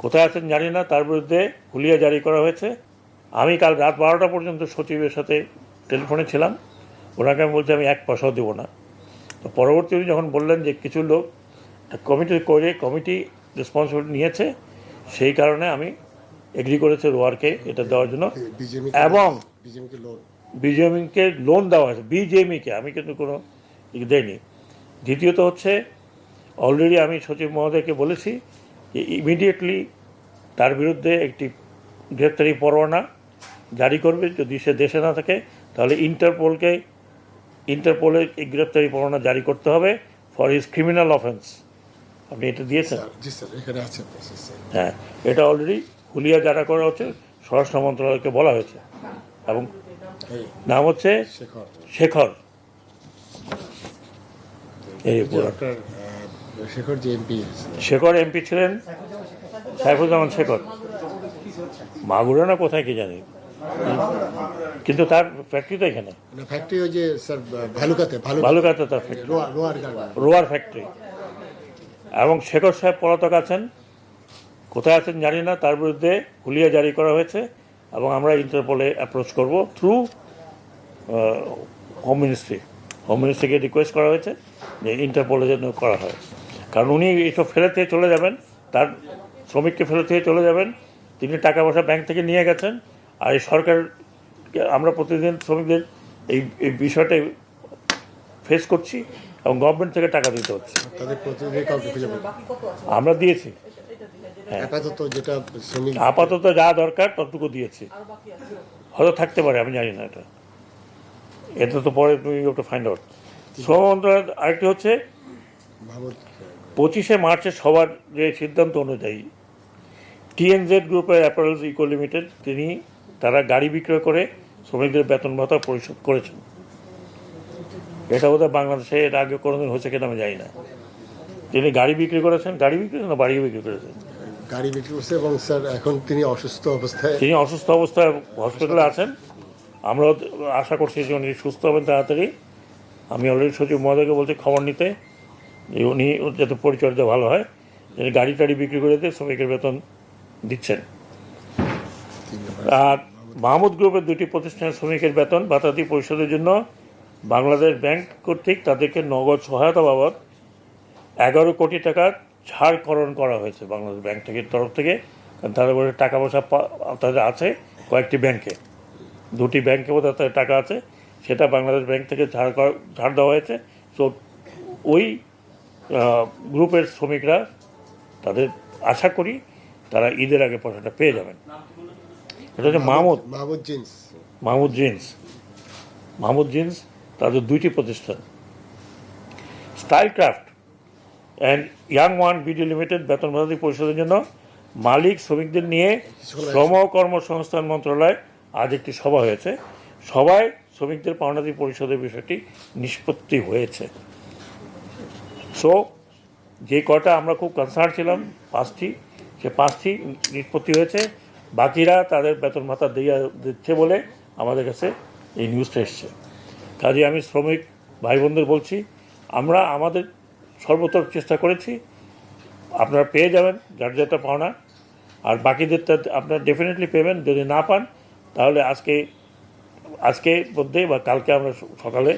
কোথায় আছেন জানি না, তার বিরুদ্ধে হুলিয়া জারি করা হয়েছে। আমি কাল রাত 12টা পর্যন্ত সচিবের সাথে টেলিফোনে ছিলাম, ওনাকে আমি বলছি আমি 1 পয়সাও দেবো না। তো পরবর্তীতে যখন বললেন যে কিছু লোক কমিটি রেসপন্সিবিলিটি নিয়েছে, সেই কারণে আমি এগ্রি করেছি রোয়ারকে এটা দেওয়ার জন্য, এবং বিজেএমকে লোন দেওয়া হয়েছে, বিজেএমকে, আমি কিন্তু কোনো দেয়নি। দ্বিতীয়ত হচ্ছে, অলরেডি আমি সচিব মহোদয়কে বলেছি যে ইমিডিয়েটলি তার বিরুদ্ধে একটি গ্রেপ্তারি পরোয়ানা জারি করবে। যদি সে দেশে না থাকে তাহলে ইন্টারপোলে এই গ্রেপ্তারি পরোয়ানা জারি করতে হবে ফর হিজ ক্রিমিনাল অফেন্স। আপনি এটা দিয়েছেন? হ্যাঁ, এটা অলরেডি হুলিয়া জারি করা হচ্ছে, স্বরাষ্ট্র মন্ত্রণালয়কে বলা হয়েছে, এবং নাম হচ্ছে শেখর। শেখর এমপি ছিলেন, সাইফুজ্জামান শেখর, মাগুরা না কোথায় কি জানি, কিন্তু তার ফ্যাক্টরি তো এখানে, ভালুকাতে তার ফ্যাক্টরি, রোয়ার ফ্যাক্টরি। এবং শেখর সাহেব পলাতক আছেন, কোথায় আছেন জানি না, তার বিরুদ্ধে হুলিয়া জারি করা হয়েছে, এবং আমরা ইন্টারপোলে অ্যাপ্রোচ করব থ্রু হোম মিনিস্ট্রিকে রিকোয়েস্ট করা হয়েছে যে ইন্টারপোলে যেন করা হয়। কারণ উনি এইসব ফেরত থেকে চলে যাবেন, তার শ্রমিককে ফেরত থেকে চলে যাবেন, তিনি টাকা পয়সা ব্যাংক থেকে নিয়ে গেছেন। আর এই সরকার, আমরা প্রতিদিন শ্রমিকদের এই বিষয়টা ফেস করছি, এবং গভর্নমেন্ট থেকে টাকা দিতে হচ্ছে। আমরা দিয়েছি, আপাতত যা দরকার ততটুকু দিয়েছি, হয়তো থাকতে পারে, আমি জানি না। এটা তো পরে তুমি একটু ফাইন্ড আউট। শ্রম মন্ত্রণালয় আরেকটি হচ্ছে 25শে মার্চের সবার যে সিদ্ধান্ত অনুযায়ী টিএনজেড গ্রুপের অ্যাপারেলস ইকো লিমিটেড, তারা গাড়ি বিক্রয় করে শ্রমিকদের বেতন ভাতা পরিশোধ করেছেন। এটা বোধহয় বাংলাদেশে এর আগে কোনোদিন হয়েছে কিনা আমি জানি না। তিনি গাড়ি বিক্রি করেছেন, গাড়ি বিক্রি না বাড়ি বিক্রি করেছেন, গাড়ি বিক্রি করছে, এবং স্যার এখন তিনি অসুস্থ অবস্থায় হসপিটালে আছেন। আমরাও আশা করছি যে উনি সুস্থ হবেন তাড়াতাড়ি। আমি অলরেডি সচিব মহোদয়কে বলছি খবর নিতে, যে উনি যাতে পরিচর্যা ভালো হয়, যিনি গাড়ি টাড়ি বিক্রি করে দিয়ে শ্রমিকের বেতন দিচ্ছেন। আর মাহমুদ গ্রুপের 2টি প্রতিষ্ঠানের শ্রমিকের বেতন ভাতাদি পরিশোধের জন্য বাংলাদেশ ব্যাংক কর্তৃক তাদেরকে নগদ সহায়তা বাবদ 11 কোটি টাকা ছাড়করণ করা হয়েছে বাংলাদেশ ব্যাংক থেকে তরফ থেকে। কারণ তাদের বলে টাকা পয়সা তাদের আছে কয়েকটি ব্যাংকে, 2টি ব্যাংকে বোধহয় তাদের টাকা আছে, সেটা বাংলাদেশ ব্যাংক থেকে ছাড় দেওয়া হয়েছে। তো ওই গ্রুপের শ্রমিকরা, তাদের আশা করি তারা ঈদের আগে পয়সাটা পেয়ে যাবেন। এটা হচ্ছে মাহমুদ জিন্স, তাদের 2টি প্রতিষ্ঠান। Style craft and young one BD limited বেতন ভাতাদি পরিশোধের জন্য মালিক শ্রমিকদের নিয়ে শ্রম ও কর্মসংস্থান মন্ত্রণালয় আজ একটি সভা হয়েছে। সভায় শ্রমিকদের পাওনাদি পরিশোধের বিষয়টি নিষ্পত্তি হয়েছে। সো যে কটা আমরা খুব কনসার্ন ছিলাম, 5টি, সে 5টি নিষ্পত্তি হয়েছে। বাকিরা তাদের বেতন ভাতা দিচ্ছে বলে আমাদের কাছে এই নিউজটা এসছে। কাজে আমি শ্রমিক ভাই বোনদের বলছি, আমরা আমাদের সর্বতর চেষ্টা করেছি, আপনারা পেয়ে যাবেন যার যেটা পাওনা, আর বাকিদেরটা আপনারা ডেফিনেটলি পেবেন। যদি না পান তাহলে আজকে মধ্যে বা কালকে আমরা সকালে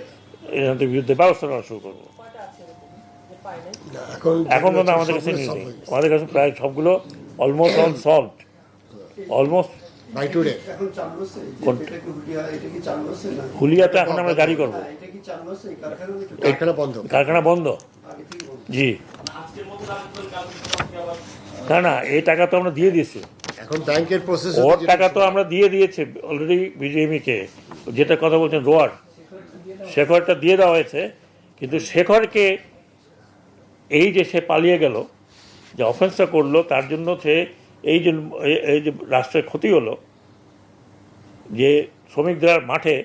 এদের বিরুদ্ধে ব্যবস্থা নেওয়া শুরু করবো। এখন পর্যন্ত আমাদের কাছে নিউজ নেই, আমাদের কাছে প্রায় সবগুলো অলমোস্ট অল সলভড, অলমোস্ট। হুলিয়াতে এখন আমরা জারি করবো, কারখানা বন্ধ। জি না, এই টাকা তো আমরা দিয়ে দিয়েছি, এখন ব্যাংকের প্রসেস, ওর টাকা তো আমরা দিয়ে দিয়েছি অলরেডি বিজেএমকে। যেটা কথা বলছেন রোয়ার, শেখরটা দিয়ে দেওয়া হয়েছে, কিন্তু শেখরকে এই যে সে পালিয়ে গেল, যে অফেন্সটা করলো, তার জন্য সে এই যে রাষ্ট্রের ক্ষতি হলো, যে শ্রমিকরা মাঠে,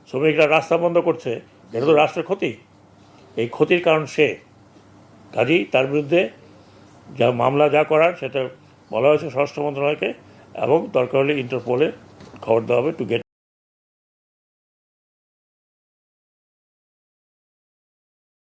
শ্রমিকরা রাস্তা বন্ধ করছে, এটা তো রাষ্ট্রের ক্ষতি। এই ক্ষতির কারণ সে, কাজেই তার বিরুদ্ধে যা মামলা যা করার সেটা বলা হয়েছে স্বরাষ্ট্র মন্ত্রণালয়কে, এবং দরকার হলে ইন্টারপোলে খবর দেওয়া হবে টু গেট